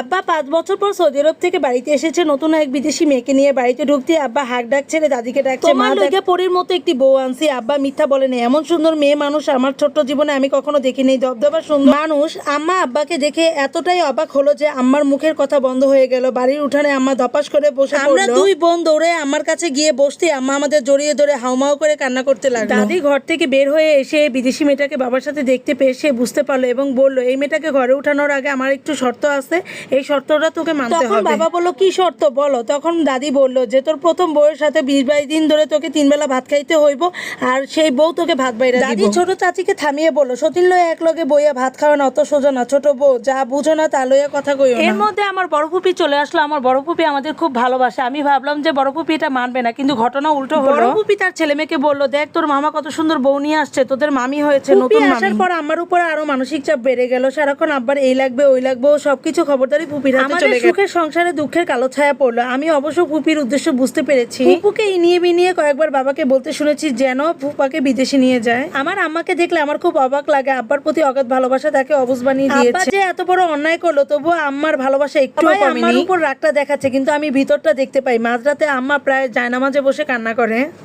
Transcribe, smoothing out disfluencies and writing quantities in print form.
আব্বা 5 বছর পর সৌদি আরব থেকে বাড়িতে এসেছে নতুন এক বিদেশি মেয়েকে নিয়ে। বাড়িতে ঢুকতে আব্বা হাক ডাক ছেড়ে দাদিকে ডাকছে, মা লইগা পরীর মতো একটি বউ আনছি। আব্বা মিথ্যা বলেনি, এমন সুন্দর মেয়ে মানুষ আমার ছোট্ট জীবনে আমি কখনো দেখিনি। দবদবা সুন্দর মানুষ। আম্মা আব্বাকে দেখে এতটাই অবাক হলো যে আম্মার মুখের কথা বন্ধ হয়ে গেল। বাড়ির উঠানে আম্মা ধপাস করে বসে পড়ল। আমরা দুই বোন দৌড়ে আমার কাছে গিয়ে বসতে আম্মা আমাদের জড়িয়ে ধরে হাউমাউ করে কান্না করতে লাগলো। দাদি ঘর থেকে বের হয়ে এসে বিদেশি মেয়েটাকে বাবার সাথে দেখতে পেয়ে সে বুঝতে পারলো এবং বলল, এই মেয়েটাকে ঘরে উঠানোর আগে আমার একটু শর্ত আছে, এই শর্তটা তোকে মানতে হবে। বাবা বলল, কি শর্ত বলো? তখন দাদি বলল যে তোর প্রথম বউয়ের সাথে 20-22 দিন ধরে তোকে 3 বেলা ভাত খাইতে হইব, আর সেই বউ তোকে ভাত বাইরা দিবে। দাদি ছোট চাচিকে থামিয়ে বলল, সতীন লয়ে এক লগে বইয়া ভাত খাওয়া না অত সোজা না, ছোট বউ যা বুঝো না তা লইয়া কথা কইও না। এর মধ্যে আমার বড় ফুপি চলে আসলো। আমার বড় ফুপি আমাদের খুব ভালোবাসে। আমি ভাবলাম যে বড় ফুপি এটা মানবে না, কিন্তু ঘটনা উল্টো হলো। বড় ফুপি তার ছেলে মেয়েকে বলল, দেখ তোর মামা কত সুন্দর বউ নিয়ে আসছে, তোদের মামি হয়েছে নতুন। আসার পর আমার উপর আরো মানসিক চাপ বেড়ে গেল। সারাক্ষণ আব্বার এই লাগবে ওই লাগবে, ও সবকিছু খবরদারি ফুপির হাতে চলে গেল। সুখের সংসারে দুঃখের কালো ছায়া পড়লো। আমি অবশ্য ফুপির উদ্দেশ্য বুঝতে পেরেছি। ফুপুকে ইনিয়ে বিনিয়ে কয়েকবার বাবাকে বলতে শুনেছি যেন ফুপাকে বিদেশে নিয়ে যায়। আমার আম্মাকে দেখলে আমার খুব অবাক লাগে। আব্বার প্রতি অগাধ ভালোবাসা তাকে অবুঝ বানিয়ে দিয়েছে। আব্বা যে এত বড় অন্যায় করলো, তবুও আম্মার ভালোবাসা একটু কমেনি। আমার উপর রাগটা দেখাচ্ছে, কিন্তু আমি ভিতরটা দেখতে পাই। মাঝরাতে আম্মা প্রায় জায়নামাজে বসে কান্না করে।